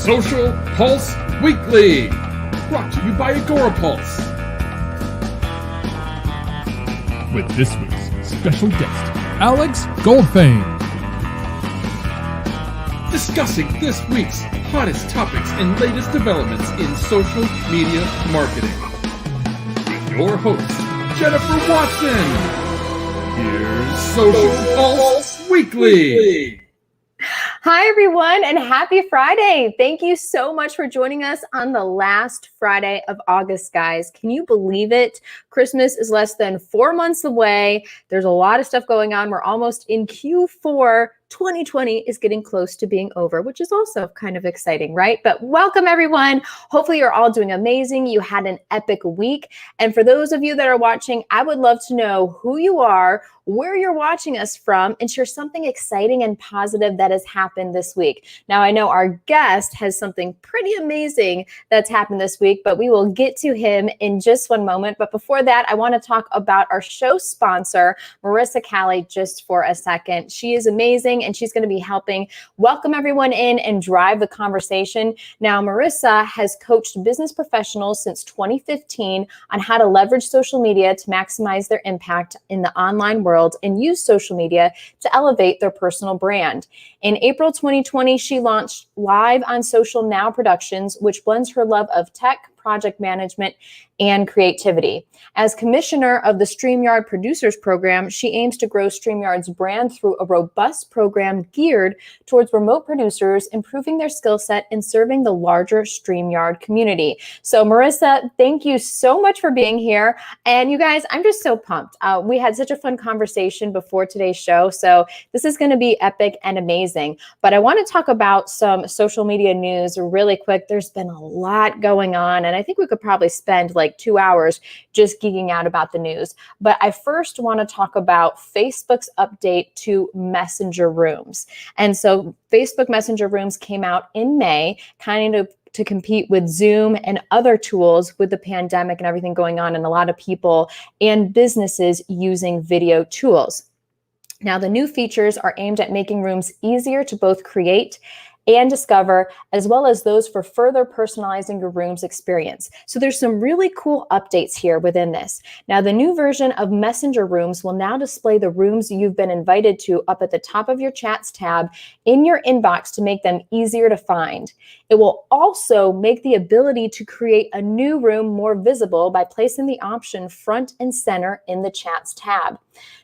Social Pulse Weekly, brought to you by Agora Pulse. With this week's special guest, Alex Goldfayn. Discussing this week's hottest topics and latest developments in social media marketing. With your host, Jennifer Watson. Here's Social Pulse Weekly. Hi, everyone, and happy Friday. Thank you so much for joining us on the last Friday of August, guys. Can you believe it? Christmas is less than 4 months away. There's a lot of stuff going on. We're almost in Q4. 2020 is getting close to being over, which is also kind of exciting, right? But welcome, everyone. Hopefully you're all doing amazing. You had an epic week. And for those of you that are watching, I would love to know who you are, where you're watching us from, and share something exciting and positive that has happened this week. Now, I know our guest has something pretty amazing that's happened this week, but we will get to him in just one moment. But before that, I want to talk about our show sponsor, Marissa Callie, just for a second. She is amazing, and she's going to be helping welcome everyone in and drive the conversation. Now, Marissa has coached business professionals since 2015 on how to leverage social media to maximize their impact in the online world and use social media to elevate their personal brand. In April 2020, she launched Live on Social Now Productions, which blends her love of tech, project management, and creativity. As commissioner of the StreamYard Producers Program, she aims to grow StreamYard's brand through a robust program geared towards remote producers, improving their skill set and serving the larger StreamYard community. So Marissa, thank you so much for being here. And you guys, I'm just so pumped. We had such a fun conversation before today's show. So this is going to be epic and amazing. But I want to talk about some social media news really quick. There's been a lot going on, and I think we could probably spend like 2 hours just geeking out about the news. But I first want to talk about Facebook's update to Messenger Rooms. And so Facebook Messenger Rooms came out in May, kind of to compete with Zoom and other tools with the pandemic and everything going on, and a lot of people and businesses using video tools. Now, the new features are aimed at making rooms easier to both create and discover, as well as those for further personalizing your room's experience. So there's some really cool updates here within this. Now, the new version of Messenger Rooms will now display the rooms you've been invited to up at the top of your chats tab in your inbox to make them easier to find. It will also make the ability to create a new room more visible by placing the option front and center in the chats tab.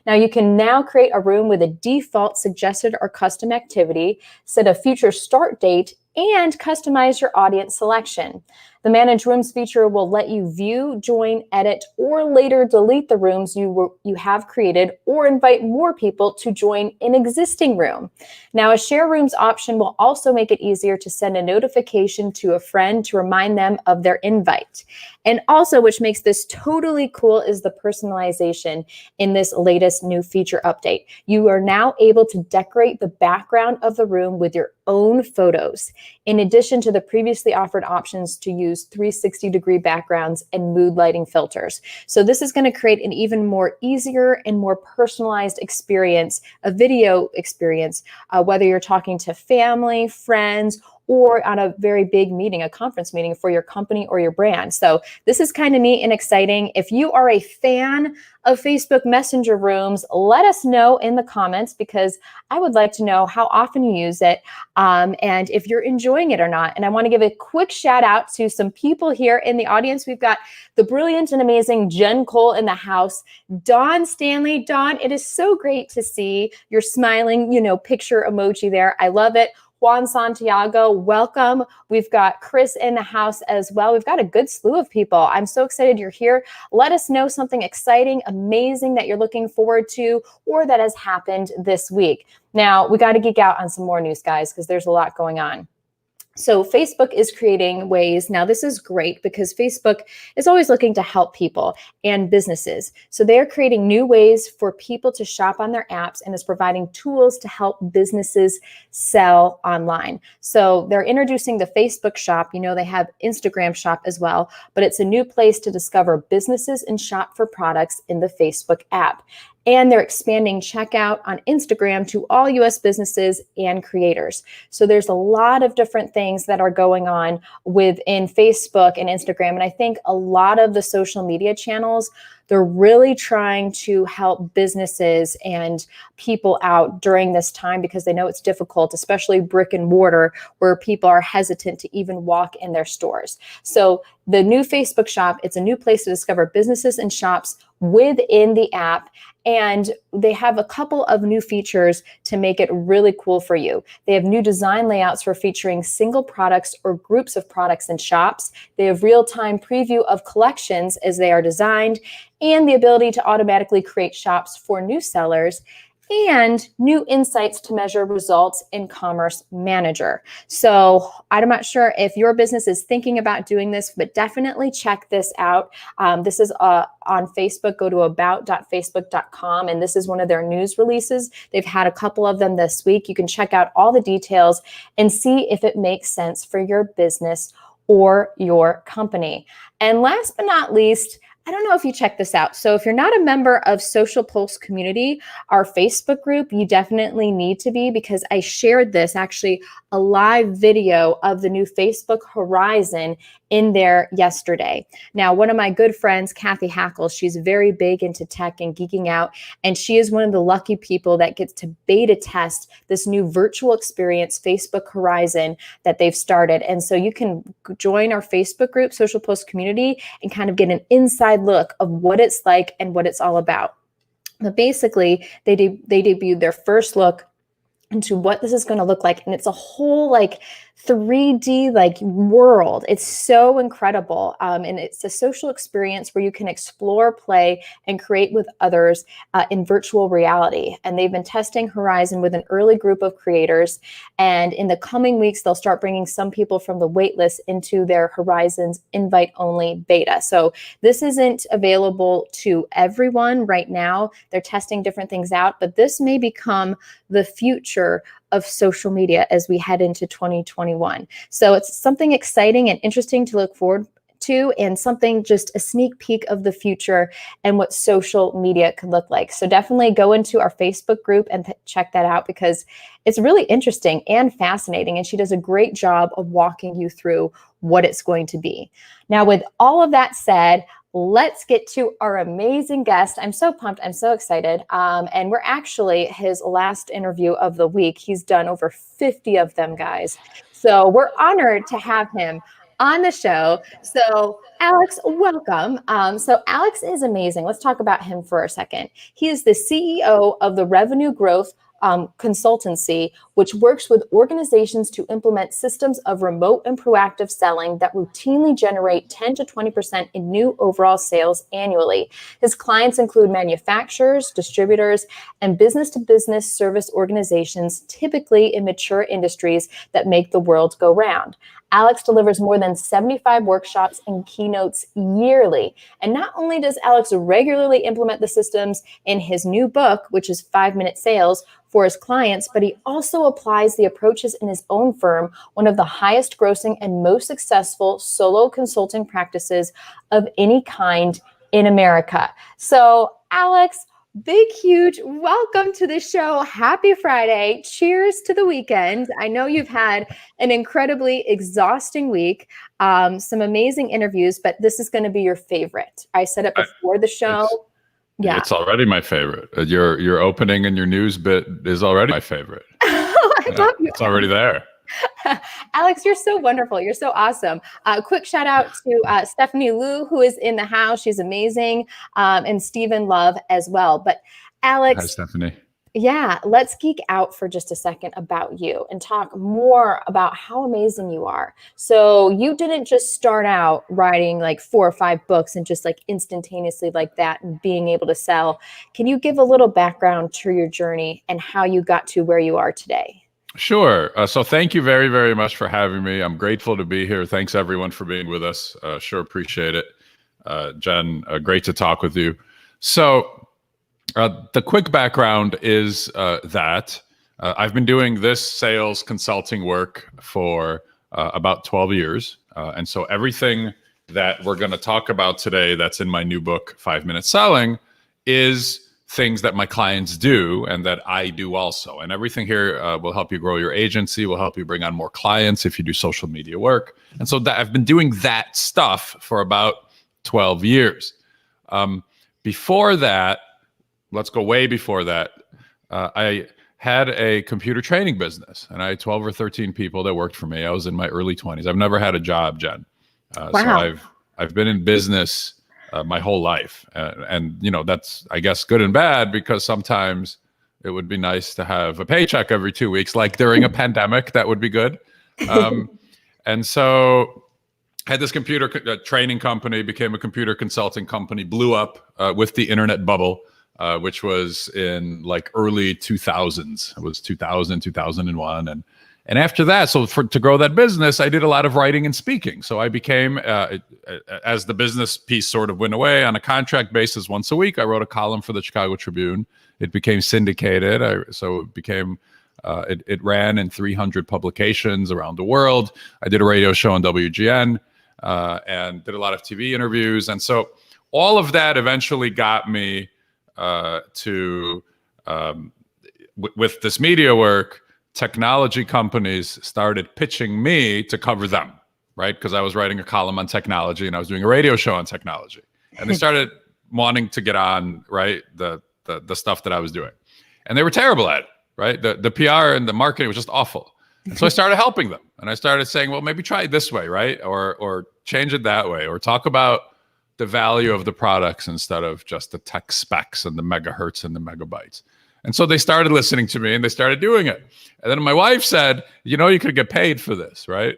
Now, you can now create a room with a default suggested or custom activity, set a future start date, and customize your audience selection. The Manage Rooms feature will let you view, join, edit, or later delete the rooms you have created, or invite more people to join an existing room. Now, a Share Rooms option will also make it easier to send a notification to a friend to remind them of their invite. And also, which makes this totally cool, is the personalization in this latest new feature update. You are now able to decorate the background of the room with your own photos, in addition to the previously offered options to use 360-degree backgrounds and mood lighting filters. So this is going to create an even more easier and more personalized experience, a video experience, whether you're talking to family, friends, or on a very big meeting, a conference meeting for your company or your brand. So this is kind of neat and exciting. If you are a fan of Facebook Messenger Rooms, let us know in the comments, because I would like to know how often you use it and if you're enjoying it or not. And I want to give a quick shout out to some people here in the audience. We've got the brilliant and amazing Jen Cole in the house, Dawn Stanley. Dawn, it is so great to see your smiling, picture emoji there. I love it. Juan Santiago, welcome. We've got Chris in the house as well. We've got a good slew of people. I'm so excited you're here. Let us know something exciting, amazing that you're looking forward to, or that has happened this week. Now, we got to geek out on some more news, guys, because there's a lot going on. So Facebook is creating ways. Now, this is great because Facebook is always looking to help people and businesses. So they're creating new ways for people to shop on their apps and is providing tools to help businesses sell online. So they're introducing the Facebook shop. They have Instagram shop as well, but it's a new place to discover businesses and shop for products in the Facebook app. And they're expanding checkout on Instagram to all US businesses and creators. So there's a lot of different things that are going on within Facebook and Instagram. And I think a lot of the social media channels, they're really trying to help businesses and people out during this time because they know it's difficult, especially brick and mortar, where people are hesitant to even walk in their stores. So the new Facebook shop, it's a new place to discover businesses and shops within the app. And they have a couple of new features to make it really cool for you. They have new design layouts for featuring single products or groups of products in shops. They have real-time preview of collections as they are designed, and the ability to automatically create shops for new sellers, and new insights to measure results in Commerce Manager. So I'm not sure if your business is thinking about doing this, but definitely check this out. This is on Facebook. Go to about.facebook.com, and this is one of their news releases. They've had a couple of them this week. You can check out all the details and see if it makes sense for your business or your company. And last but not least, I don't know if you check this out. So if you're not a member of Social Pulse Community, our Facebook group, you definitely need to be, because I shared this, actually a live video of the new Facebook Horizon in there yesterday. Now, one of my good friends, Kathy Hackle, she's very big into tech and geeking out, and she is one of the lucky people that gets to beta test this new virtual experience, Facebook Horizon, that they've started. And so you can join our Facebook group, Social Pulse Community, and kind of get an inside look of what it's like and what it's all about. But basically, they debuted their first look into what this is going to look like, and it's a whole like 3D like world. It's so incredible, and it's a social experience where you can explore, play, and create with others in virtual reality. And they've been testing Horizon with an early group of creators, and in the coming weeks they'll start bringing some people from the waitlist into their Horizon's invite-only beta. So this isn't available to everyone right now. They're testing different things out, but this may become the future of social media as we head into 2021. So it's something exciting and interesting to look forward to, and something, just a sneak peek of the future and what social media could look like. So definitely go into our Facebook group and check that out, because it's really interesting and fascinating. And she does a great job of walking you through what it's going to be. Now, with all of that said, let's get to our amazing guest. I'm so pumped. I'm so excited. And we're actually his last interview of the week. He's done over 50 of them, guys. So we're honored to have him on the show. So Alex, welcome. So Alex is amazing. Let's talk about him for a second. He is the CEO of the Revenue Growth consultancy, which works with organizations to implement systems of remote and proactive selling that routinely generate 10 to 20% in new overall sales annually. His clients include manufacturers, distributors, and business-to-business service organizations, typically in mature industries that make the world go round. Alex delivers more than 75 workshops and keynotes yearly. And not only does Alex regularly implement the systems in his new book, which is 5-Minute Sales, for his clients, but he also applies the approaches in his own firm, one of the highest grossing and most successful solo consulting practices of any kind in America. So Alex, big, huge welcome to the show. Happy Friday. Cheers to the weekend. I know you've had an incredibly exhausting week, some amazing interviews, but this is going to be your favorite. I said it before the show. Yeah, it's already my favorite. Your opening and your news bit is already my favorite. I love you. It's already there. Alex, you're so wonderful. You're so awesome. Quick shout out to Stephanie Liu, who is in the house. She's amazing. And Stephen Love as well. But Alex. Hi, Stephanie. Yeah, let's geek out for just a second about you and talk more about how amazing you are. So you didn't just start out writing like 4 or 5 books and just like instantaneously like that and being able to sell. Can you give a little background to your journey and how you got to where you are today? Sure. So thank you very, very much for having me. I'm grateful to be here. Thanks everyone for being with us. Sure appreciate it. Jen, great to talk with you. So the quick background is that I've been doing this sales consulting work for about 12 years. And so everything that we're going to talk about today that's in my new book, 5-Minute Selling, is things that my clients do and that I do also. And everything here will help you grow your agency, will help you bring on more clients if you do social media work. And so I've been doing that stuff for about 12 years. Before that, let's go way before that, I had a computer training business, and I had 12 or 13 people that worked for me. I was in my early 20s. I've never had a job, Jen. Wow. So I've been in business my whole life. And, that's, I guess, good and bad, because sometimes it would be nice to have a paycheck every 2 weeks, like during a pandemic. That would be good. And so I had this computer training company, became a computer consulting company, blew up with the internet bubble, which was in like early 2000s. It was 2000, 2001. And after that, to grow that business, I did a lot of writing and speaking. So I became, as the business piece sort of went away, on a contract basis once a week, I wrote a column for the Chicago Tribune. It became syndicated. It ran in 300 publications around the world. I did a radio show on WGN and did a lot of TV interviews. And so all of that eventually got me with this media work. Technology companies started pitching me to cover them, right? Because I was writing a column on technology and I was doing a radio show on technology. And they started wanting to get on, right, the stuff that I was doing. And they were terrible at it, right? The PR and the marketing was just awful. And so I started helping them. And I started saying, well, maybe try it this way, right? Or change it that way. Or talk about the value of the products instead of just the tech specs and the megahertz and the megabytes. And so they started listening to me and they started doing it. And then my wife said, you could get paid for this, right?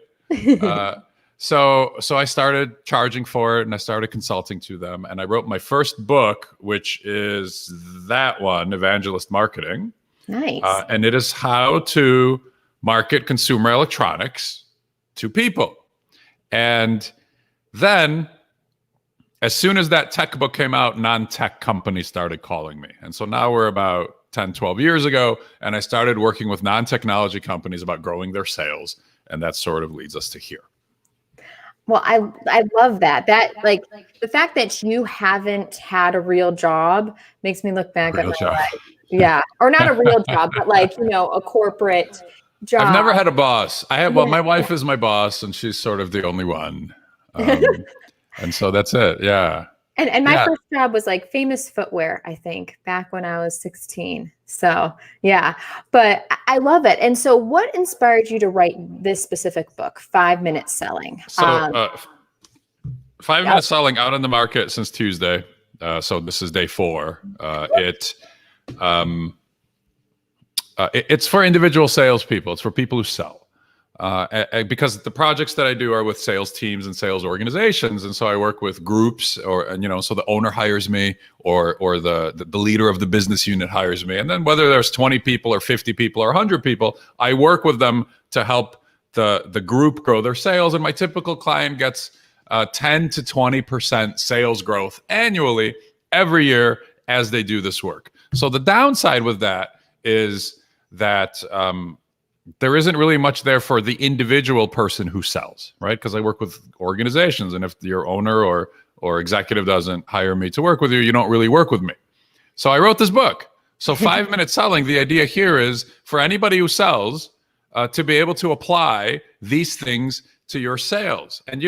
So I started charging for it and I started consulting to them. And I wrote my first book, which is that one, Evangelist Marketing. Nice. And it is how to market consumer electronics to people. And then as soon as that tech book came out, non-tech companies started calling me. And so now we're about 10, 12 years ago, and I started working with non-technology companies about growing their sales. And that sort of leads us to here. Well, I love that. That, like, the fact that you haven't had a real job makes me look back at my life. Yeah. Or not a real job, but like, a corporate job. I've never had a boss. My wife is my boss, and she's sort of the only one. And so that's it. Yeah. And my first job was like Famous Footwear, I think, back when I was 16. So yeah, but I love it. And so what inspired you to write this specific book, 5 Minute Selling? So 5 Minute Selling, out on the market since Tuesday. So this is day 4. It's for individual salespeople. It's for people who sell. Because the projects that I do are with sales teams and sales organizations. And so I work with groups so the owner hires me or the leader of the business unit hires me. And then whether there's 20 people or 50 people or 100 people, I work with them to help the group grow their sales. And my typical client gets 10 to 20% sales growth annually every year as they do this work. So the downside with that is that there isn't really much there for the individual person who sells, right? Because I work with organizations, and if your owner or executive doesn't hire me to work with you, you don't really work with me. So I wrote this book. So 5 Minute Selling, the idea here is for anybody who sells to be able to apply these things to your sales. And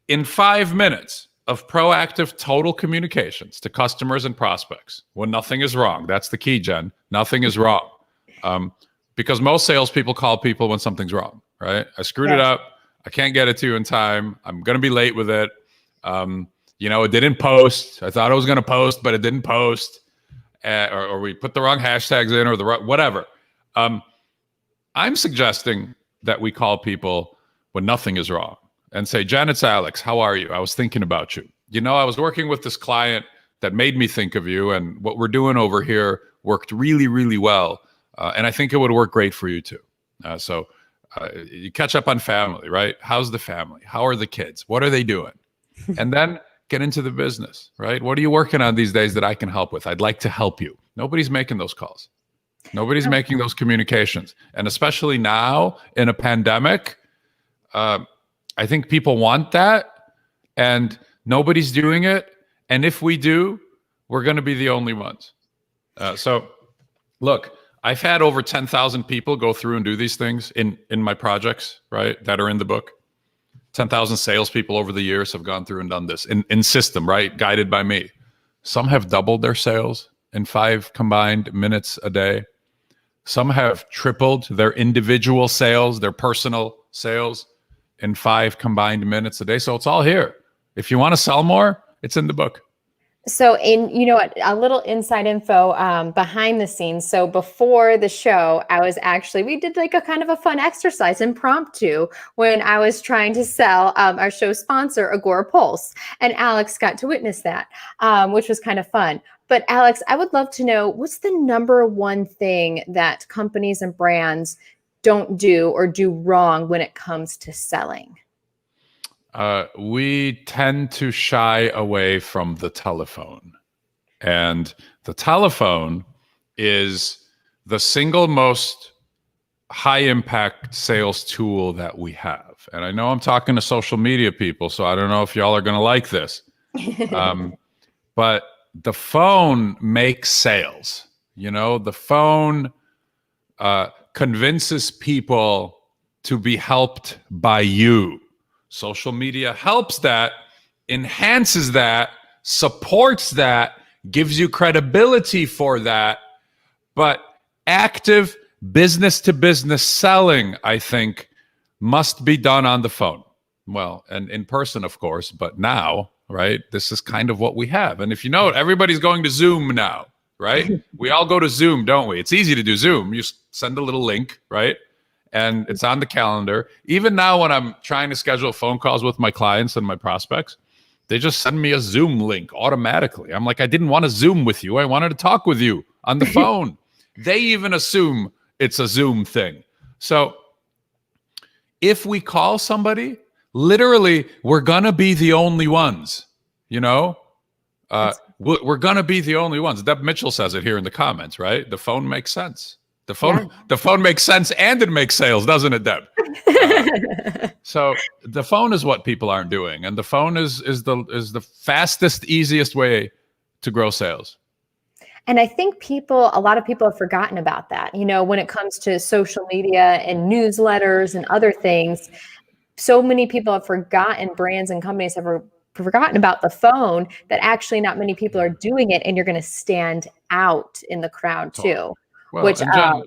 in 5 minutes of proactive total communications to customers and prospects, when nothing is wrong, that's the key, Jen, nothing is wrong. Because most salespeople call people when something's wrong, right? I screwed it up. I can't get it to you in time. I'm going to be late with it. It didn't post. I thought I was going to post, but it didn't post. Or we put the wrong hashtags in or whatever. I'm suggesting that we call people when nothing is wrong and say, Jen, it's Alex. How are you? I was thinking about you. I was working with this client that made me think of you. And what we're doing over here worked really, really well. And I think it would work great for you too. So you catch up on family, right? How's the family? How are the kids? What are they doing? And then get into the business, right? What are you working on these days that I can help with? I'd like to help you. Nobody's making those calls. Nobody's making those communications. And especially now in a pandemic, I think people want that, and nobody's doing it. And if we do, we're going to be the only ones. So look, I've had over 10,000 people go through and do these things in my projects, right, that are in the book. 10,000 salespeople over the years have gone through and done this in system, right, guided by me. Some have doubled their sales in 5 combined minutes a day. Some have tripled their individual sales, their personal sales in 5 combined minutes a day. So it's all here. If you want to sell more, it's in the book. So a little inside info behind the scenes. So before the show, we did like a kind of a fun exercise, impromptu, when I was trying to sell our show sponsor, Agora Pulse. And Alex got to witness that, which was kind of fun. But Alex, I would love to know, what's the number one thing that companies and brands don't do or do wrong when it comes to selling? We tend to shy away from the telephone. And the telephone is the single most high impact sales tool that we have. And I know I'm talking to social media people, so I don't know if y'all are going to like this. But the phone makes sales. The phone convinces people to be helped by you. Social media helps that, enhances that, supports that, gives you credibility for that. But active business-to-business selling, I think, must be done on the phone. Well, and in person, of course, but now, right, this is kind of what we have. And if you know it, everybody's going to Zoom now, right? We all go to Zoom, don't we? It's easy to do Zoom. You send a little link, right? And it's on the calendar. Even now when I'm trying to schedule phone calls with my clients and my prospects, they just send me a Zoom link automatically. I'm like, I didn't want to Zoom with you. I wanted to talk with you on the phone. They even assume it's a Zoom thing. So if we call somebody, literally, we're going to be the only ones, we're going to be the only ones. Deb Mitchell says it here in the comments, right? The phone makes sense. The phone makes sense and it makes sales, doesn't it, Deb? So the phone is what people aren't doing, and the phone is the fastest, easiest way to grow sales. And I think a lot of people have forgotten about that. When it comes to social media and newsletters and other things, so many people have forgotten, brands and companies have forgotten about the phone, that actually not many people are doing it, and you're going to stand out in the crowd too. Well, which Jen,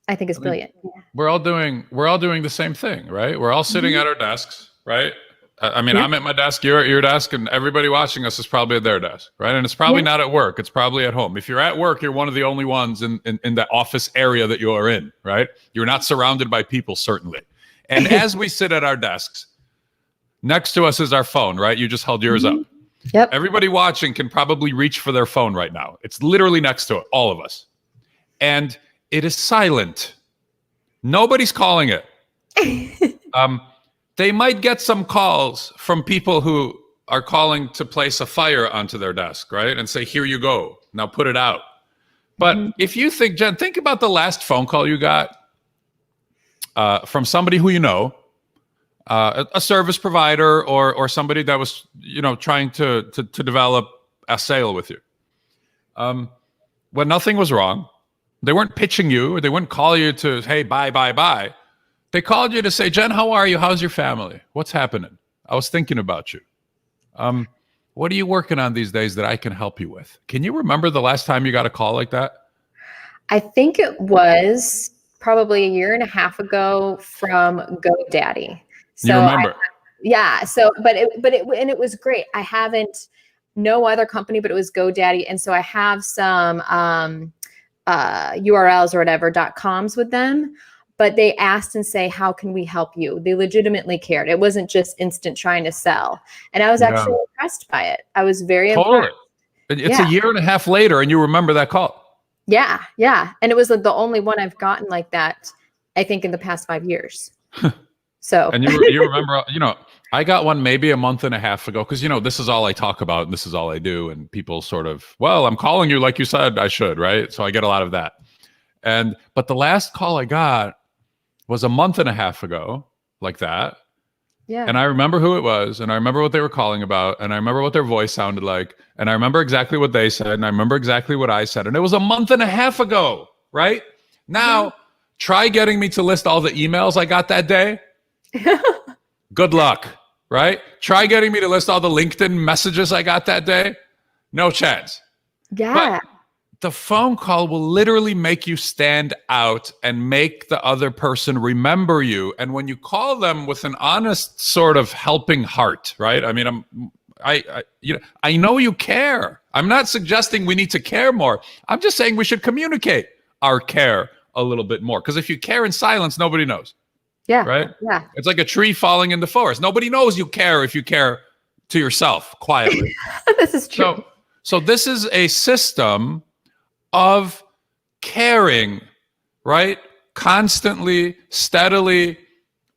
I think is brilliant. We're all doing the same thing, right? We're all sitting at our desks, right? I'm at my desk, you're at your desk, and everybody watching us is probably at their desk, right? And it's probably not at work. It's probably at home. If you're at work, you're one of the only ones in the office area that you are in, right? You're not surrounded by people, certainly. And as we sit at our desks, next to us is our phone, right? You just held yours up. Yep. Everybody watching can probably reach for their phone right now. It's literally next to it, all of us. And it is silent. Nobody's calling it. They might get some calls from people who are calling to place a fire onto their desk, right? And say, here you go. Now put it out. But if you think, Jen, think about the last phone call you got from somebody who you know, a service provider or somebody that was, trying to develop a sale with you. When nothing was wrong, they weren't pitching you, or they wouldn't call you to, hey, bye. They called you to say, Jen, how are you? How's your family? What's happening? I was thinking about you. What are you working on these days that I can help you with? Can you remember the last time you got a call like that? I think it was probably a year and a half ago from GoDaddy. So you remember? But it was great. I haven't, no other company, but it was GoDaddy. And so I have some URLs or whatever, .coms with them, but they asked and say, how can we help you? They legitimately cared. It wasn't just instant trying to sell. And I was actually impressed by it. I was very impressed. It's a year and a half later and you remember that call. Yeah. And it was the only one I've gotten like that, I think, in the past 5 years. So, and you remember, I got one maybe a month and a half ago, because, this is all I talk about and this is all I do. And people sort of, well, I'm calling you like you said I should, right? So I get a lot of that. But the last call I got was a month and a half ago, like that. Yeah. And I remember who it was, and I remember what they were calling about, and I remember what their voice sounded like, and I remember exactly what they said, and I remember exactly what I said. And it was a month and a half ago, right? Now, try getting me to list all the emails I got that day. Good luck, right? Try getting me to list all the LinkedIn messages I got that day. No chance. Yeah. But the phone call will literally make you stand out and make the other person remember you. And when you call them with an honest sort of helping heart, right? I mean, I know you care. I'm not suggesting we need to care more. I'm just saying we should communicate our care a little bit more. Because if you care in silence, nobody knows. Yeah. Right? Yeah. It's like a tree falling in the forest. Nobody knows you care if you care to yourself quietly. This is true. So this is a system of caring, right? Constantly, steadily,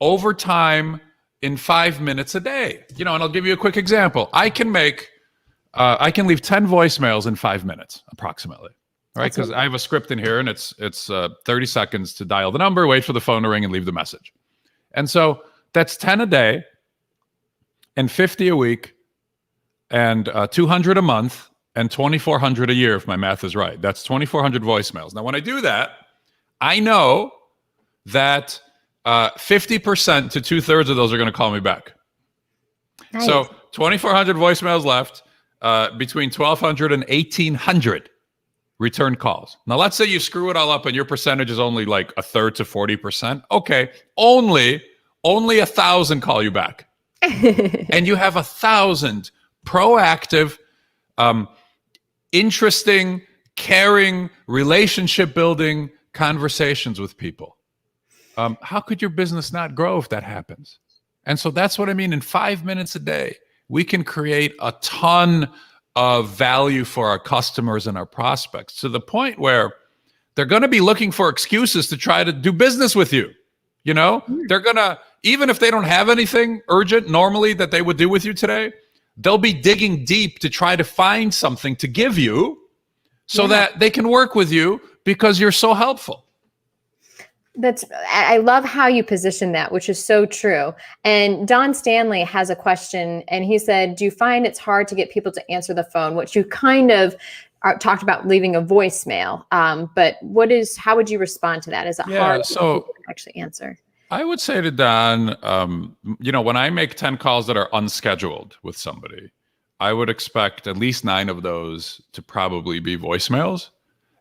over time, in 5 minutes a day. And I'll give you a quick example. I can leave 10 voicemails in 5 minutes, approximately. Right? Because I have a script in here, and it's 30 seconds to dial the number, wait for the phone to ring, and leave the message. And so that's 10 a day, and 50 a week, and 200 a month, and 2,400 a year, if my math is right. That's 2,400 voicemails. Now, when I do that, I know that 50% to 2/3 of those are going to call me back. Nice. So 2,400 voicemails left, between 1,200 and 1,800 return calls. Now, let's say you screw it all up and your percentage is only like 1/3 to 40%. Okay, only 1,000 call you back. And you have 1,000 proactive, interesting, caring, relationship building conversations with people. How could your business not grow if that happens? And so that's what I mean. In 5 minutes a day, we can create a ton of value for our customers and our prospects, to the point where they're going to be looking for excuses to try to do business with you. They're going to, even if they don't have anything urgent normally that they would do with you today, they'll be digging deep to try to find something to give you so that they can work with you because you're so helpful. I love how you position that, which is so true. And Don Stanley has a question, and he said, do you find it's hard to get people to answer the phone? Which you kind of talked about, leaving a voicemail. But how would you respond to that? Is it hard to actually answer? I would say to Don, when I make 10 calls that are unscheduled with somebody, I would expect at least 9 of those to probably be voicemails.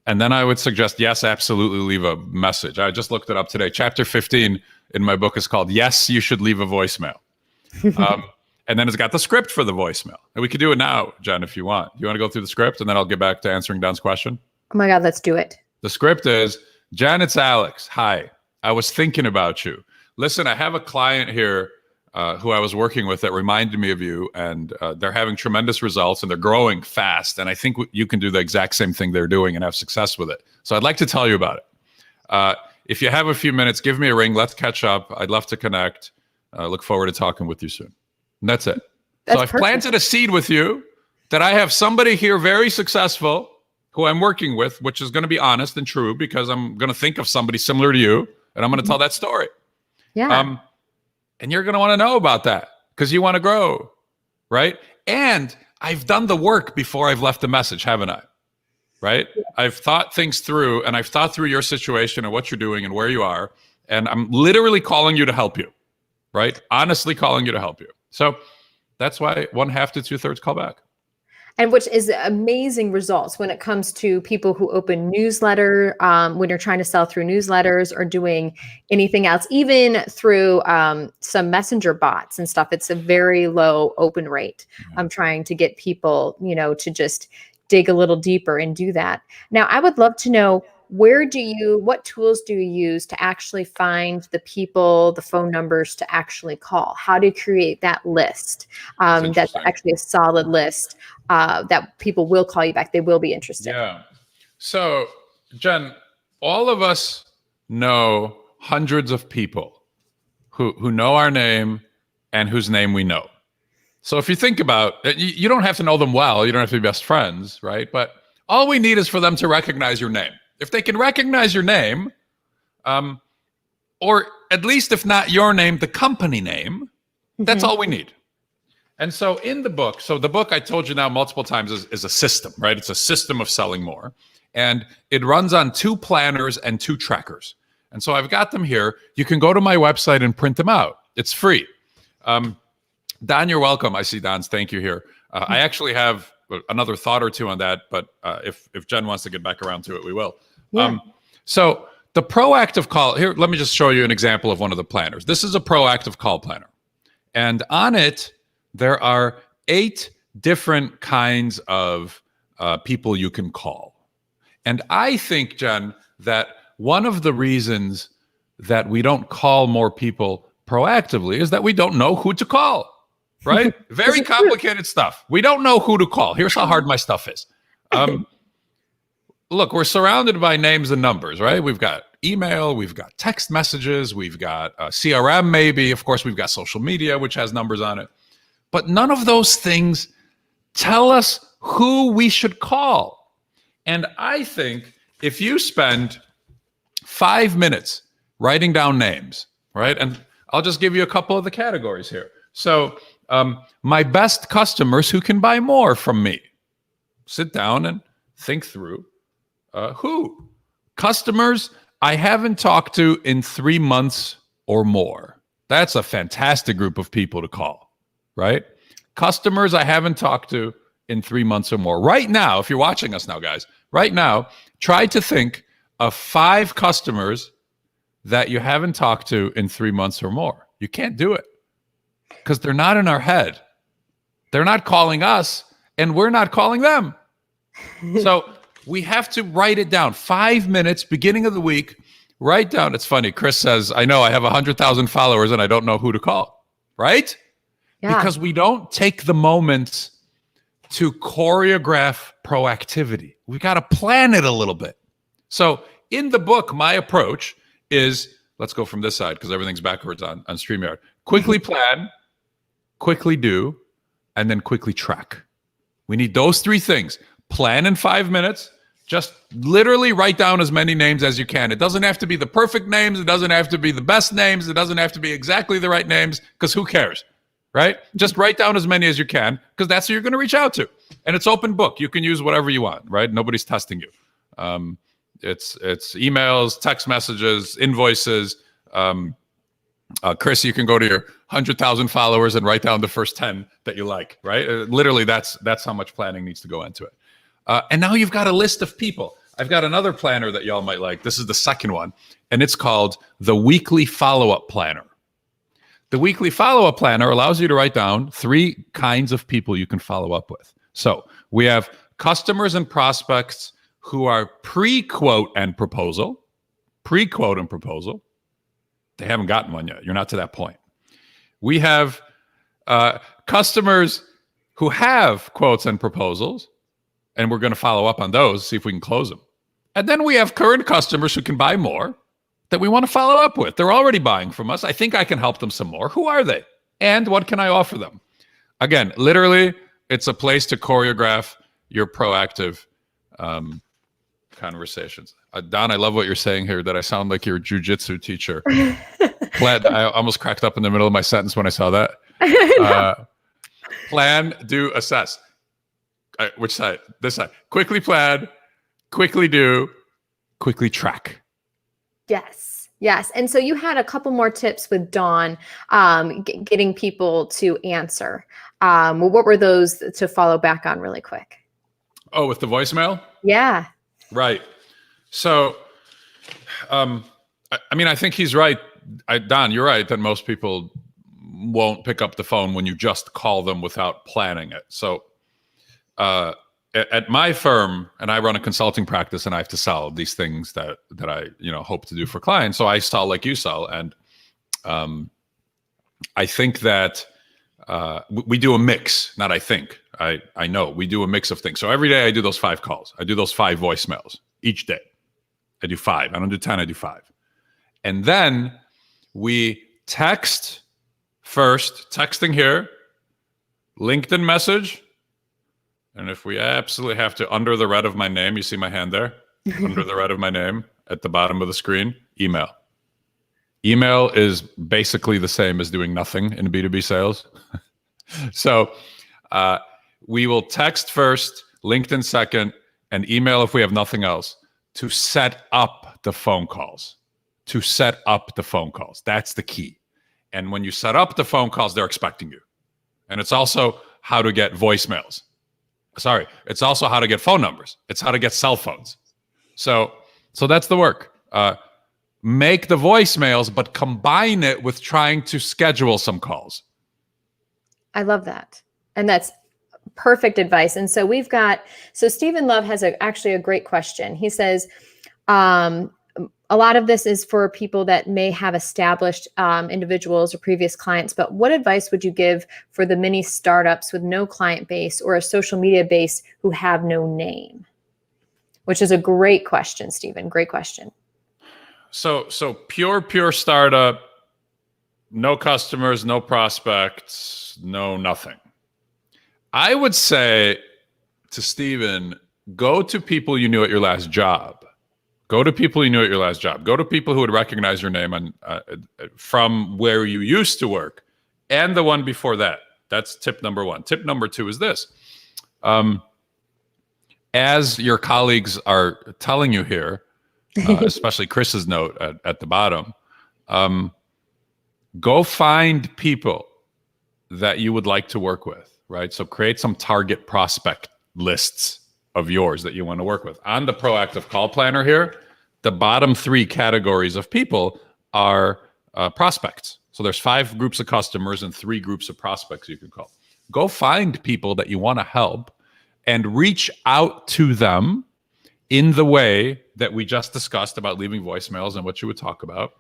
And then I would suggest, yes, absolutely leave a message. I just looked it up today. Chapter 15 in my book is called Yes, You Should Leave a Voicemail. And then it's got the script for the voicemail. And we could do it now, Jen, if you want. You want to go through the script, and then I'll get back to answering Don's question? Oh my God, let's do it. The script is, Jen, it's Alex. Hi, I was thinking about you. Listen, I have a client here who I was working with that reminded me of you, and they're having tremendous results, and they're growing fast. And I think you can do the exact same thing they're doing and have success with it. So I'd like to tell you about it. If you have a few minutes, give me a ring. Let's catch up. I'd love to connect. Look forward to talking with you soon. And that's it. So I've planted a seed with you that I have somebody here very successful who I'm working with, which is going to be honest and true, because I'm going to think of somebody similar to you, and I'm going to tell that story. Yeah. And you're going to want to know about that because you want to grow, right? And I've done the work before I've left a message, haven't I? Right? Yeah. I've thought things through, and I've thought through your situation and what you're doing and where you are. And I'm literally calling you to help you, right? Honestly calling you to help you. So that's why 1/2 to 2/3 call back. And which is amazing results when it comes to people who open newsletter, when you're trying to sell through newsletters or doing anything else, even through some messenger bots and stuff. It's a very low open rate. I'm trying to get people, to just dig a little deeper and do that. Now, I would love to know, what tools do you use to actually find the people, the phone numbers to actually call? How do you create that list? That's actually a solid list that people will call you back. They will be interested. Yeah. So, Jen, all of us know hundreds of people who know our name and whose name we know. So if you think about it, you don't have to know them well. You don't have to be best friends, right? But all we need is for them to recognize your name. If they can recognize your name, or at least if not your name, the company name, That's all we need. And so in the book, so the book I told you now multiple times is a system, right? It's a system of selling more. And it runs on 2 planners and 2 trackers. And so I've got them here. You can go to my website and print them out. It's free. Don, you're welcome. I see Don's thank you here. I actually have another thought or two on that, but if Jen wants to get back around to it, we will. Yeah. So the proactive call, here, let me just show you an example of one of the planners. This is a proactive call planner. And on it, there are 8 different kinds of people you can call. And I think, Jen, that one of the reasons that we don't call more people proactively is that we don't know who to call, right? Very complicated stuff. We don't know who to call. Here's how hard my stuff is. Look, we're surrounded by names and numbers, right? We've got email, we've got text messages, we've got CRM maybe. Of course, we've got social media, which has numbers on it. But none of those things tell us who we should call. And I think if you spend 5 minutes writing down names, right? And I'll just give you a couple of the categories here. So my best customers who can buy more from me. Sit down and think through who. Customers I haven't talked to in 3 months or more. That's a fantastic group of people to call, right? Customers I haven't talked to in 3 months or more. Right now, if you're watching us now, guys, right now, try to think of 5 customers that you haven't talked to in 3 months or more. You can't do it because they're not in our head. They're not calling us and we're not calling them. So we have to write it down. 5 minutes, beginning of the week, write down. It's funny. Chris says, I know I have 100,000 followers and I don't know who to call, right? Yeah. Because we don't take the moments to choreograph proactivity. We've got to plan it a little bit. So in the book, my approach is, let's go from this side because everything's backwards on StreamYard. Quickly plan, quickly do, and then quickly track. We need those 3 things. Plan in 5 minutes. Just literally write down as many names as you can. It doesn't have to be the perfect names. It doesn't have to be the best names. It doesn't have to be exactly the right names because who cares, right? Just write down as many as you can because that's who you're going to reach out to. And it's open book. You can use whatever you want, right? Nobody's testing you. It's emails, text messages, invoices. Chris, you can go to your 100,000 followers and write down the first 10 that you like, right? Literally, that's how much planning needs to go into it. And now you've got a list of people. I've got another planner that y'all might like. This is the second one, and it's called the Weekly Follow-Up Planner. The Weekly Follow-Up Planner allows you to write down 3 kinds of people you can follow up with. So we have customers and prospects who are pre-quote and proposal. Pre-quote and proposal. They haven't gotten one yet. You're not to that point. We have customers who have quotes and proposals, and we're going to follow up on those, see if we can close them. And then we have current customers who can buy more that we want to follow up with. They're already buying from us. I think I can help them some more. Who are they? And what can I offer them? Again, literally, it's a place to choreograph your proactive conversations. Don, I love what you're saying here, that I sound like your jujitsu teacher. Glad I almost cracked up in the middle of my sentence when I saw that. Plan, do, assess. Which side? This side. Quickly plan, quickly do, quickly track. Yes. Yes. And so you had a couple more tips with Dawn, getting people to answer. What were those to follow back on really quick? Oh, with the voicemail? Yeah. Right. So, I mean, I think he's right. Don, you're right that most people won't pick up the phone when you just call them without planning it. So, at my firm, and I run a consulting practice, and I have to sell these things that I hope to do for clients. So I sell like you sell, and I think that we do a mix. Not I think. I know we do a mix of things. So every day I do those 5 calls. I do those 5 voicemails each day. I do 5. I don't do 10. I do 5, and then we text first. Texting here, LinkedIn message. And if we absolutely have to, under the red of my name, you see my hand there? Under the red of my name at the bottom of the screen, email. Email is basically the same as doing nothing in B2B sales. So we will text first, LinkedIn second, and email if we have nothing else to set up the phone calls. To set up the phone calls. That's the key. And when you set up the phone calls, they're expecting you. And it's also how to get voicemails. Sorry, it's also how to get phone numbers. It's how to get cell phones. So that's the work. Make the voicemails, but combine it with trying to schedule some calls. I love that. And that's perfect advice. And so Stephen Love has actually a great question. He says, a lot of this is for people that may have established individuals or previous clients, but what advice would you give for the mini startups with no client base or a social media base who have no name? Which is a great question, Stephen. Great question. So pure startup, no customers, no prospects, no nothing. I would say to Stephen, go to people you knew at your last job. Go to people you knew at your last job. Go to people who would recognize your name from where you used to work and the one before that. That's tip number one. Tip number two is this. As your colleagues are telling you here, especially Chris's note at the bottom, go find people that you would like to work with, right? So create some target prospect lists of yours that you want to work with. On the proactive call planner here, the bottom 3 categories of people are prospects. So there's 5 groups of customers and 3 groups of prospects you can call. Go find people that you want to help and reach out to them in the way that we just discussed about leaving voicemails and what you would talk about.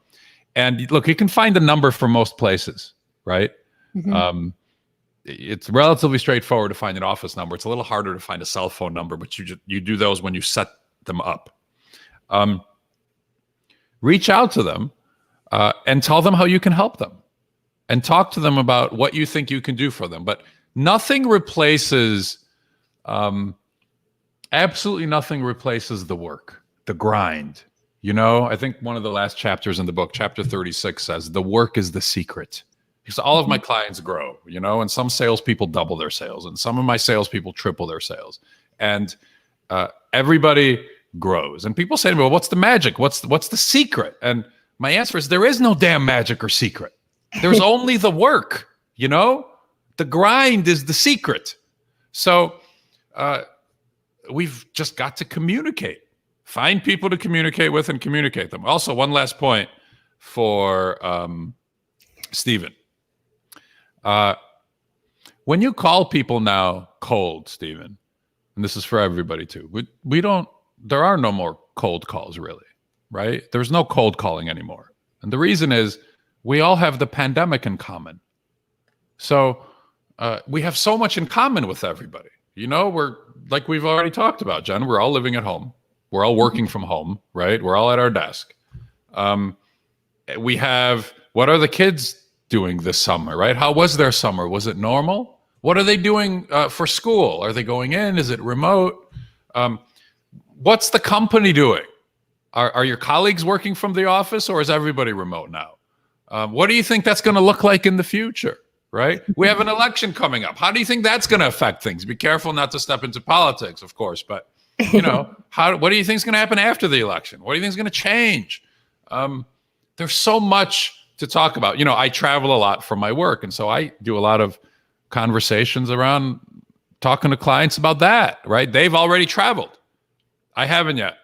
And look, you can find a number for most places, right? Mm-hmm. It's relatively straightforward to find an office number. It's a little harder to find a cell phone number, but you do those when you set them up. Reach out to them and tell them how you can help them, and talk to them about what you think you can do for them. But nothing replaces, absolutely nothing replaces the work, the grind. You know, I think one of the last chapters in the book, chapter 36, says the work is the secret. Because all of my clients grow, you know, and some salespeople double their sales, and some of my salespeople triple their sales, and everybody grows. And people say to me, "Well, what's the magic? What's the secret?" And my answer is, there is no damn magic or secret. There's only the work. You know, the grind is the secret. So we've just got to communicate. Find people to communicate with and communicate them. Also, one last point for Stephen. When you call people now cold, Stephen, and this is for everybody too, there are no more cold calls really, right? There's no cold calling anymore. And the reason is we all have the pandemic in common. So we have so much in common with everybody. You know, we're like we've already talked about, Jen, we're all living at home. We're all working from home, right? We're all at our desk. We have, what are the kids doing this summer, right? How was their summer? Was it normal? What are they doing for school? Are they going in? Is it remote? What's the company doing? Are your colleagues working from the office, or is everybody remote now? What do you think that's going to look like in the future, right? We have an election coming up. How do you think that's going to affect things? Be careful not to step into politics, of course, but you know, what do you think is going to happen after the election? What do you think is going to change? There's so much to talk about. You know, I travel a lot for my work, and so I do a lot of conversations around talking to clients about that, right? They've already traveled. I haven't yet.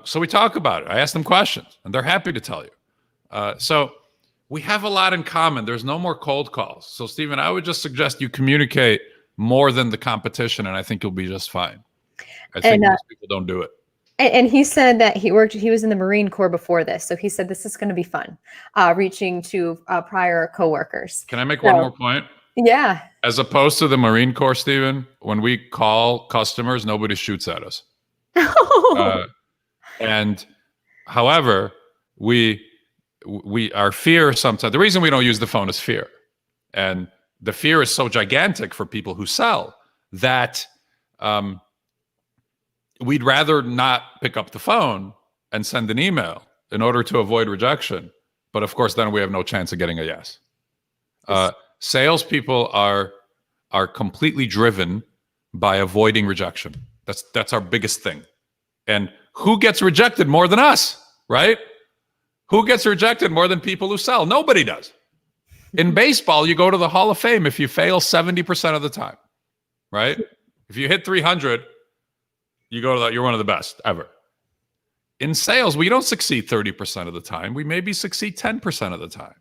So we talk about it. I ask them questions, and they're happy to tell you. So we have a lot in common. There's no more cold calls. So, Stephen, I would just suggest you communicate more than the competition, and I think you'll be just fine. I think most people don't do it. And he said that he was in the Marine Corps before this. So he said this is going to be fun, reaching to prior coworkers. Can I make one more point? Yeah. As opposed to the Marine Corps, Stephen, when we call customers, nobody shoots at us. And however, our fear sometimes, the reason we don't use the phone is fear. And the fear is so gigantic for people who sell that we'd rather not pick up the phone and send an email in order to avoid rejection But of course, then we have no chance of getting a yes. Salespeople are completely driven by avoiding rejection. That's our biggest thing. And who gets rejected more than us, right? Who gets rejected more than people who sell? Nobody does. In baseball, you go to the Hall of Fame if you fail 70% of the time, right? If you hit 300, you go to that. You're one of the best ever. In sales, we don't succeed 30% of the time. We maybe succeed 10% of the time,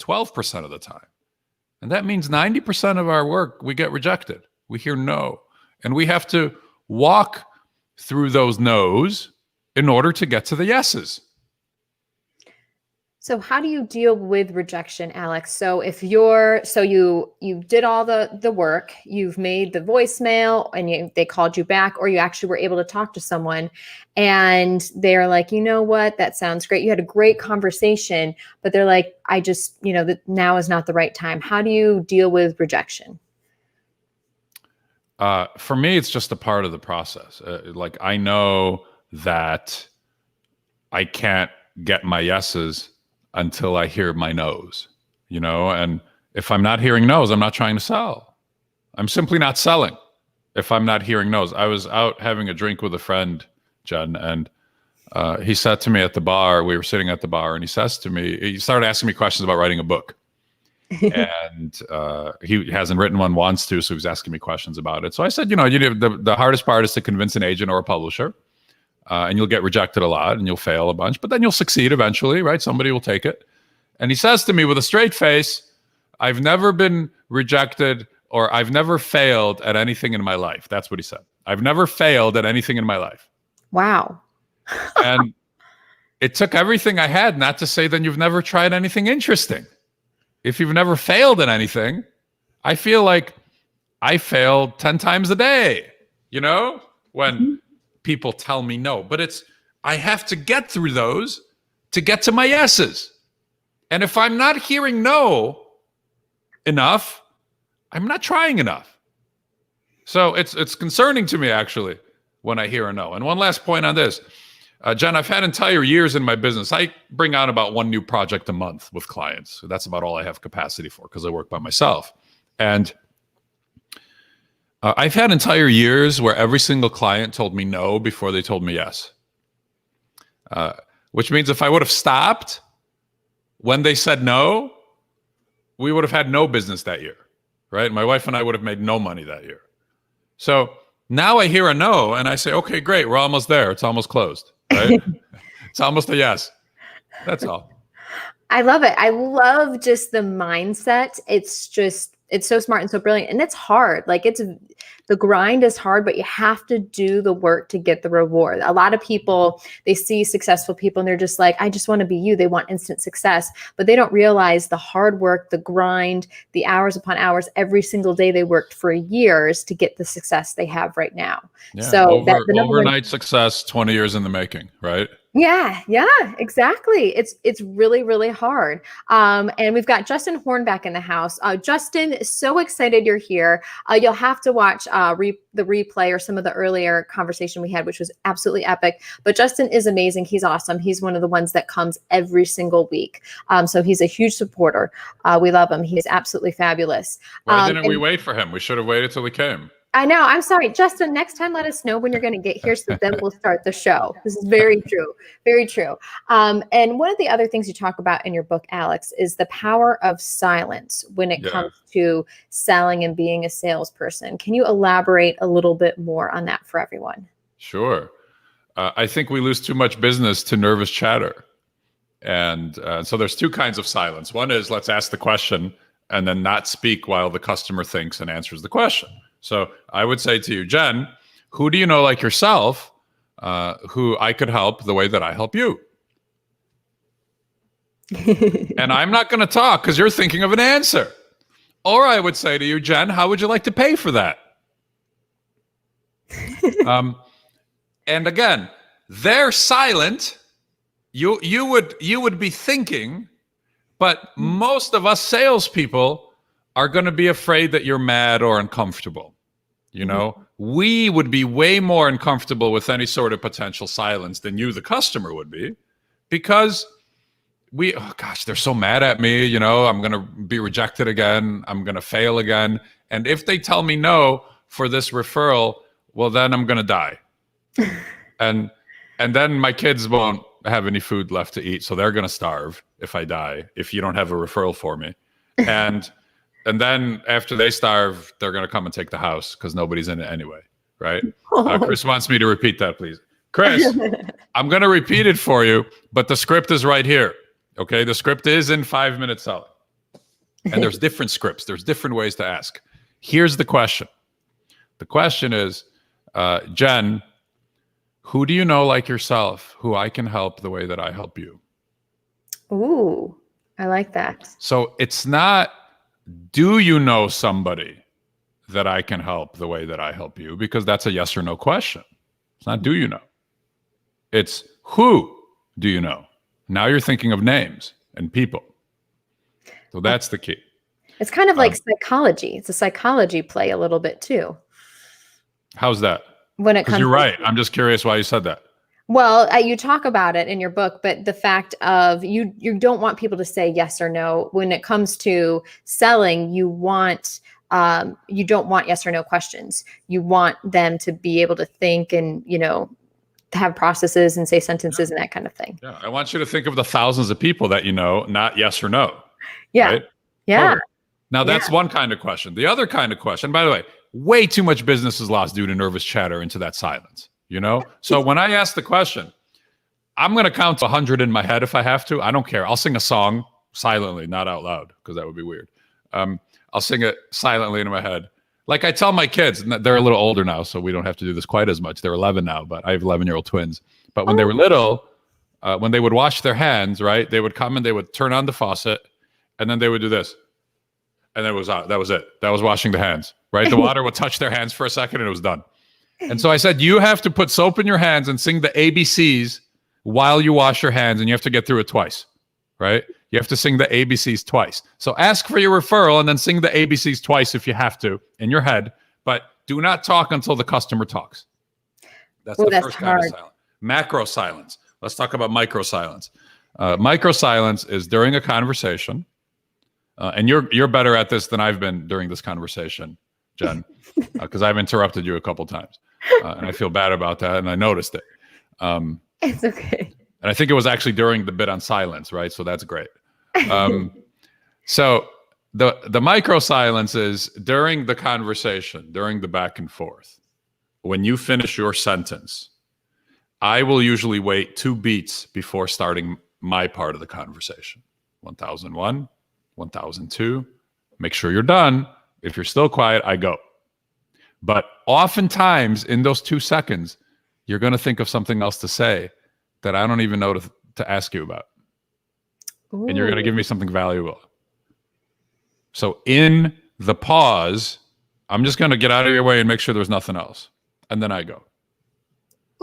12% of the time. And that means 90% of our work, we get rejected. We hear no. And we have to walk through those no's in order to get to the yeses. So how do you deal with rejection, Alex? So if you did all the work, you've made the voicemail and they called you back, or you actually were able to talk to someone and they're like, you know what, that sounds great. You had a great conversation, but they're like, I just, now is not the right time. How do you deal with rejection? For me, it's just a part of the process. Like I know that I can't get my yeses until I hear my no's, and if I'm not hearing no's, I'm not trying to sell. I'm simply not selling if I'm not hearing no's. I was out having a drink with a friend, Jen, and he said to me at the bar, we were sitting at the bar, and he started asking me questions about writing a book. And he hasn't written one, wants to, so he was asking me questions about it. So I said, the hardest part is to convince an agent or a publisher. And you'll get rejected a lot and you'll fail a bunch, but then you'll succeed eventually, right? Somebody will take it. And he says to me with a straight face, I've never been rejected or I've never failed at anything in my life. That's what he said. I've never failed at anything in my life. Wow. And it took everything I had not to say, then you've never tried anything interesting. If you've never failed at anything, I feel like I failed 10 times a day, when people tell me no, but I have to get through those to get to my yeses. And if I'm not hearing no enough, I'm not trying enough. So it's concerning to me actually when I hear a no. And one last point on this, Jen, I've had entire years in my business. I bring on about one new project a month with clients. So that's about all I have capacity for because I work by myself. And I've had entire years where every single client told me no before they told me yes. Which means if I would have stopped when they said no, we would have had no business that year, right? My wife and I would have made no money that year. So now I hear a no and I say, okay, great, we're almost there. It's almost closed, right? It's almost a yes. That's all. I love it. I love just the mindset. It's so smart and so brilliant. And it's hard. Like the grind is hard, but you have to do the work to get the reward. A lot of people, they see successful people and they're just like, I just want to be you. They want instant success, but they don't realize the hard work, the grind, the hours upon hours, every single day they worked for years to get the success they have right now. Yeah, so overnight success, 20 years in the making, right? Yeah, exactly. It's really, really hard. And we've got Justin Hornback in the house. Justin, so excited you're here. You'll have to watch the replay or some of the earlier conversation we had, which was absolutely epic. But Justin is amazing. He's awesome. He's one of the ones that comes every single week. So he's a huge supporter. We love him. He's absolutely fabulous. Why didn't we wait for him? We should have waited till he came. I know. I'm sorry. Justin, next time let us know when you're going to get here so then we'll start the show. This is very true. Very true. And one of the other things you talk about in your book, Alex, is the power of silence when it comes to selling and being a salesperson. Can you elaborate a little bit more on that for everyone? Sure. I think we lose too much business to nervous chatter. And so there's two kinds of silence. One is let's ask the question and then not speak while the customer thinks and answers the question. So I would say to you, Jen, who do you know like yourself who I could help the way that I help you? And I'm not going to talk because you're thinking of an answer. Or I would say to you, Jen, how would you like to pay for that? And again, they're silent. You would be thinking, but most of us salespeople are going to be afraid that you're mad or uncomfortable. We would be way more uncomfortable with any sort of potential silence than you, the customer, would be, because oh gosh, they're so mad at me. You know, I'm going to be rejected again. I'm going to fail again. And if they tell me no for this referral, well, then I'm going to die. and then my kids won't have any food left to eat. So they're going to starve if I die, if you don't have a referral for me. And then after they starve, they're going to come and take the house because nobody's in it anyway. Right. Chris wants me to repeat that, please. Chris, I'm going to repeat it for you, but the script is right here. Okay. The script is in 5 minutes selling. And there's different scripts. There's different ways to ask. Here's the question. The question is, Jen, who do you know like yourself who I can help the way that I help you? Ooh, I like that. So it's not, do you know somebody that I can help the way that I help you? Because that's a yes or no question. It's not, do you know? It's, who do you know? Now you're thinking of names and people. So that's the key. It's kind of like psychology. It's a psychology play a little bit too. How's that? When it comes, you're right. I'm just curious why you said that. Well, you talk about it in your book, but the fact of you don't want people to say yes or no. When it comes to selling, you don't want yes or no questions. You want them to be able to think and, have processes and say sentences and that kind of thing. Yeah. I want you to think of the thousands of people that you know, not yes or no. Yeah. Right? Yeah. Over. Now that's one kind of question. The other kind of question, by the way, way too much business is lost due to nervous chatter into that silence, So when I ask the question, I'm going to count to 100 in my head if I have to. I don't care. I'll sing a song silently, not out loud, because that would be weird. I'll sing it silently in my head. Like I tell my kids, and they're a little older now, so we don't have to do this quite as much. They're 11 now, but I have 11-year-old twins. But when they were little, when they would wash their hands, right, they would come and they would turn on the faucet, and then they would do this. And that was it. That was washing the hands, right? The water would touch their hands for a second and it was done. And so I said, you have to put soap in your hands and sing the ABCs while you wash your hands, and you have to get through it twice, right? You have to sing the ABCs twice. So ask for your referral and then sing the ABCs twice if you have to in your head, but do not talk until the customer talks. That's the first kind of silence. Macro silence. Let's talk about micro silence. Micro silence is during a conversation. And you're better at this than I've been during this conversation, Jen, because I've interrupted you a couple times, and I feel bad about that, and I noticed it. It's okay. And I think it was actually during the bit on silence, right? So that's great. So the micro silence is during the conversation, during the back and forth. When you finish your sentence, I will usually wait 2 beats before starting my part of the conversation. 1001. 1002, make sure you're done. If you're still quiet, I go. But oftentimes in those 2 seconds, you're going to think of something else to say that I don't even know to ask you about. Ooh. And you're going to give me something valuable. So in the pause, I'm just going to get out of your way and make sure there's nothing else. And then I go.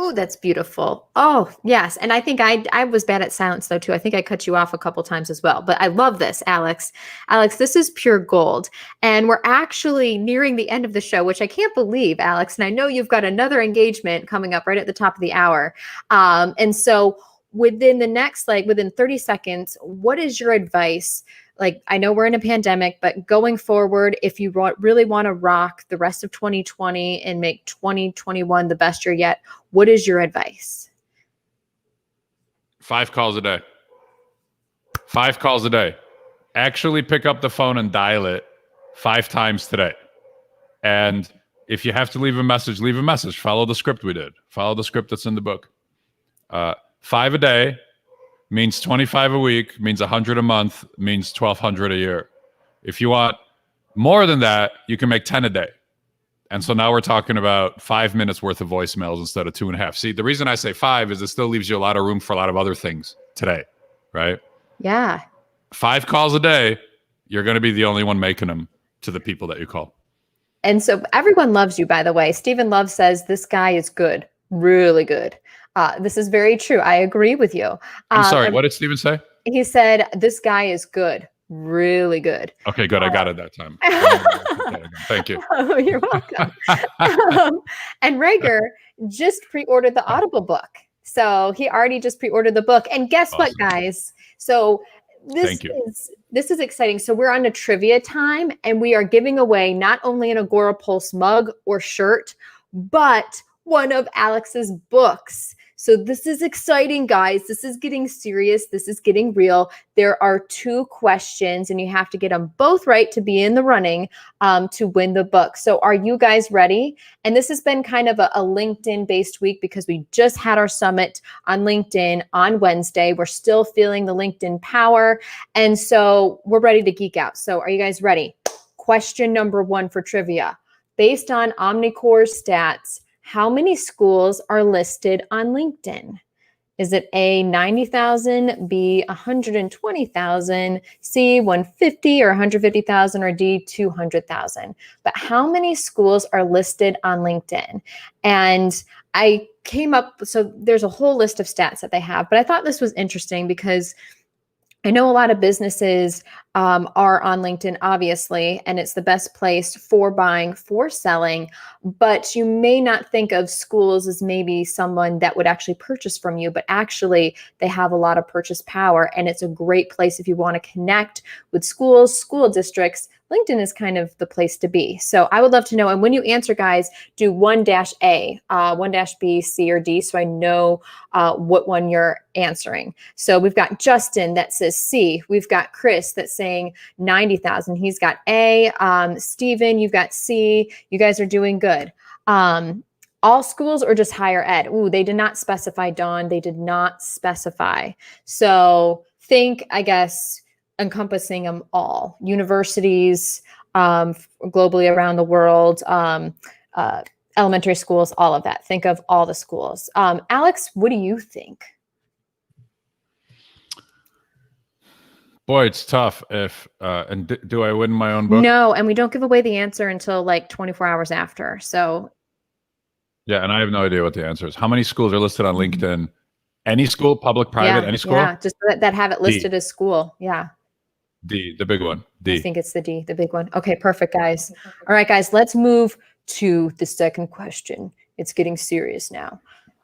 Oh, that's beautiful. Oh, yes. And I think I was bad at silence though, too. I think I cut you off a couple times as well, but I love this, Alex. Alex, this is pure gold. And we're actually nearing the end of the show, which I can't believe, Alex. And I know you've got another engagement coming up right at the top of the hour. And so within the next, within 30 seconds, what is your advice? I know we're in a pandemic, but going forward, if you really want to rock the rest of 2020 and make 2021 the best year yet, what is your advice? 5 calls a day. 5 calls a day. Actually pick up the phone and dial it 5 times today. And if you have to leave a message, leave a message. Follow the script we did. Follow the script that's in the book. 5 a day means 25 a week, means 100 a month, means 1,200 a year. If you want more than that, you can make 10 a day. And so now we're talking about 5 minutes worth of voicemails instead of 2.5. See, the reason I say 5 is it still leaves you a lot of room for a lot of other things today, right? Yeah. 5 calls a day, you're going to be the only one making them to the people that you call. And so everyone loves you, by the way. Stephen Love says, this guy is good, really good. This is very true. I agree with you. I'm sorry. What did Stephen say? He said, this guy is good, really good. Okay, good. I got it that time. Thank you. Oh, you're welcome. And Rager just pre-ordered the Audible book. So he already just pre-ordered the book. And guess what, guys? So Thank you. this is exciting. So we're on a trivia time, and we are giving away not only an Agora Pulse mug or shirt, but one of Alex's books. So this is exciting, guys. This is getting serious. This is getting real. There are 2 questions, and you have to get them both right to be in the running to win the book. So are you guys ready? And this has been kind of a LinkedIn-based week because we just had our summit on LinkedIn on Wednesday. We're still feeling the LinkedIn power. And so we're ready to geek out. So are you guys ready? Question number 1 for trivia. Based on Omnicore's stats, how many schools are listed on LinkedIn? Is it A, 90,000, B, 120,000, C, 150 or 150,000, or D, 200,000? But how many schools are listed on LinkedIn? And I came up, so there's a whole list of stats that they have, but I thought this was interesting because I know a lot of businesses are on LinkedIn, obviously, and it's the best place for buying, for selling, but you may not think of schools as maybe someone that would actually purchase from you, but actually they have a lot of purchase power, and it's a great place if you want to connect with schools, school districts. LinkedIn is kind of the place to be. So I would love to know. And when you answer, guys, do 1-A, 1-B, C, or D, so I know what one you're answering. So we've got Justin that says C. We've got Chris that's saying 90,000. He's got A. Steven, you've got C. You guys are doing good. All schools or just higher ed? Ooh, they did not specify, Dawn. They did not specify. So think, I guess, encompassing them all. Universities, globally around the world, elementary schools, all of that. Think of all the schools. Alex, what do you think? Boy, it's tough. And do I win my own book? No, and we don't give away the answer until like 24 hours after. So yeah, and I have no idea what the answer is. How many schools are listed on LinkedIn? Any school, public, private, any school? Yeah, just that have it listed as school. Yeah. D, the big one. D. I think it's the D, the big one. Okay, perfect, guys. All right, guys, let's move to the second question. It's getting serious now.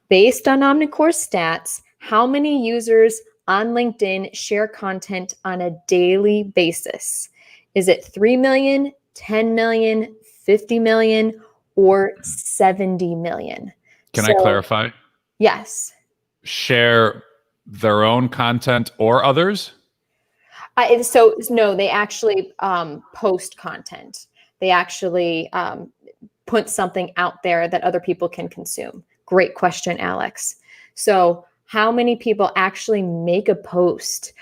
Based on Omnicore stats, how many users on LinkedIn share content on a daily basis? Is it 3 million, 10 million, 50 million, or 70 million? Can I clarify? Yes. Share their own content or others? So no, they actually post content. They actually put something out there that other people can consume. Great question, Alex. So how many people actually make a post,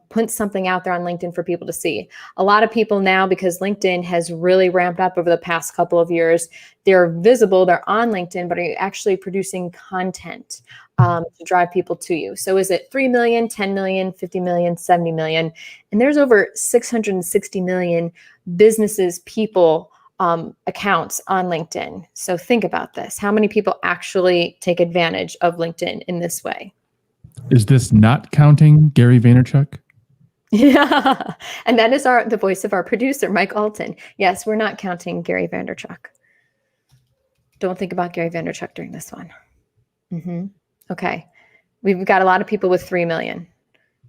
put something out there on LinkedIn for people to see? A lot of people now, because LinkedIn has really ramped up over the past couple of years, they're visible, they're on LinkedIn, but are you actually producing content to drive people to you? So is it 3 million, 10 million, 50 million, 70 million? And there's over 660 million businesses, people, accounts on LinkedIn. So think about this. How many people actually take advantage of LinkedIn in this way? Is this not counting Gary Vaynerchuk? Yeah. And that is the voice of our producer, Mike Alton. Yes, we're not counting Gary Vaynerchuk. Don't think about Gary Vaynerchuk during this one. Okay. We've got a lot of people with 3 million.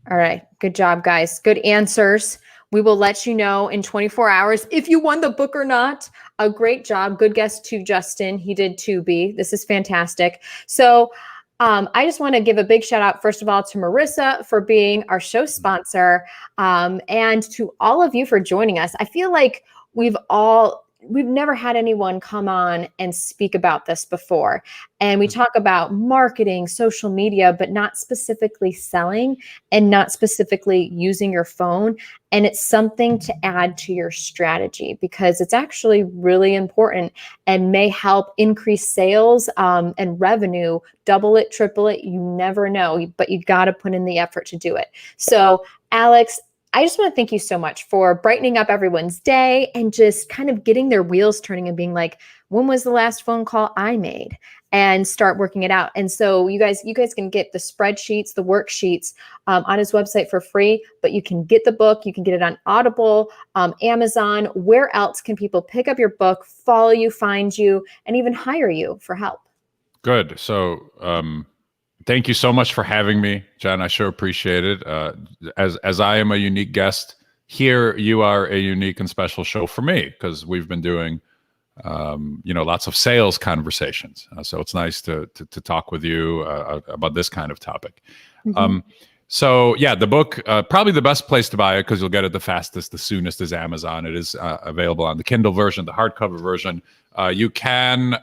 All right. Good job, guys. Good answers. We will let you know in 24 hours if you won the book or not. A great job. Good guess to Justin. He did 2B. This is fantastic. So I just want to give a big shout out, first of all, to Marissa for being our show sponsor, and to all of you for joining us. I feel like we've never had anyone come on and speak about this before. And we talk about marketing, social media, but not specifically selling and not specifically using your phone. And it's something to add to your strategy because it's actually really important and may help increase sales and revenue, double it, triple it. You never know, but you got to put in the effort to do it. So Alex, I just want to thank you so much for brightening up everyone's day and just kind of getting their wheels turning and being like, when was the last phone call I made? And start working it out. And so you guys can get the spreadsheets, the worksheets on his website for free, but you can get the book. You can get it on Audible, Amazon. Where else can people pick up your book, follow you, find you, and even hire you for help? Good. So Thank you so much for having me, Jen. I sure appreciate it. As I am a unique guest here, you are a unique and special show for me because we've been doing, lots of sales conversations. So it's nice to talk with you about this kind of topic. Mhm. So yeah, the book, probably the best place to buy it because you'll get it the fastest, the soonest is Amazon. It is available on the Kindle version, the hardcover version. You can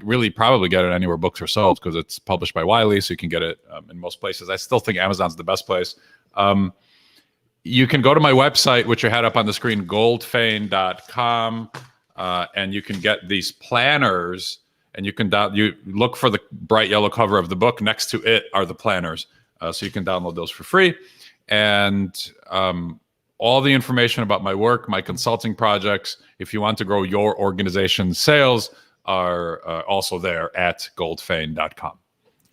really probably get it anywhere books are sold because it's published by Wiley, so you can get it in most places. I still think Amazon's the best place. You can go to my website, which you had up on the screen, goldfayn.com, and you can get these planners, and you look for the bright yellow cover of the book. Next to it are the planners. So you can download those for free. And all the information about my work, my consulting projects, if you want to grow your organization's sales, are also there at goldfayn.com.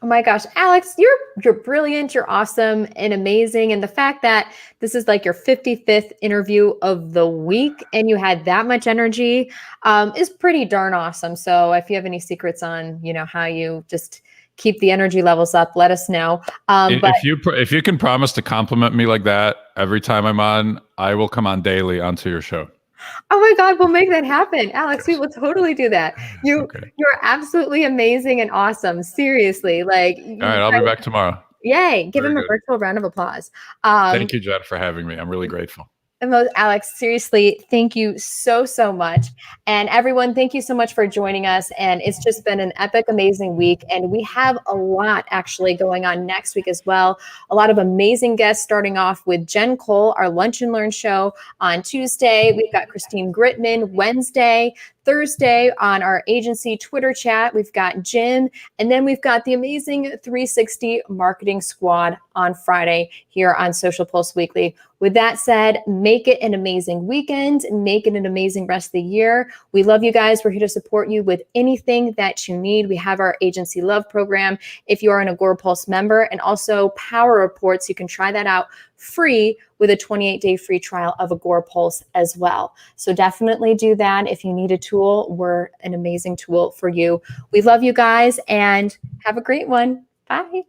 Oh my gosh, Alex, you're brilliant, you're awesome and amazing. And the fact that this is like your 55th interview of the week and you had that much energy is pretty darn awesome. So if you have any secrets on, how you just keep the energy levels up, let us know. But if you can promise to compliment me like that every time I'm on, I will come on daily onto your show. oh my God, we'll make that happen. Alex, we will totally do that. You're absolutely amazing and awesome. Seriously. Like, all right, I'll be back tomorrow. Yay. Give Very him a good. virtual round of applause. Thank you, Jen, for having me. I'm really grateful. Alex, seriously, thank you so, so much. And everyone, thank you so much for joining us. And it's just been an epic, amazing week. And we have a lot actually going on next week as well. A lot of amazing guests, starting off with Jen Cole, our Lunch and Learn show on Tuesday. We've got Christine Gritman Wednesday. Thursday on our agency Twitter chat, we've got Jim, and then we've got the amazing 360 Marketing Squad on Friday here on Social Pulse Weekly. With that said, make it an amazing weekend, make it an amazing rest of the year. We love you guys. We're here to support you with anything that you need. We have our Agency Love program if you are an Agora Pulse member, and also Power Reports. You can try that out free with a 28-day free trial of Agora Pulse as well. So definitely do that. If you need a tool, we're an amazing tool for you. We love you guys and have a great one. Bye.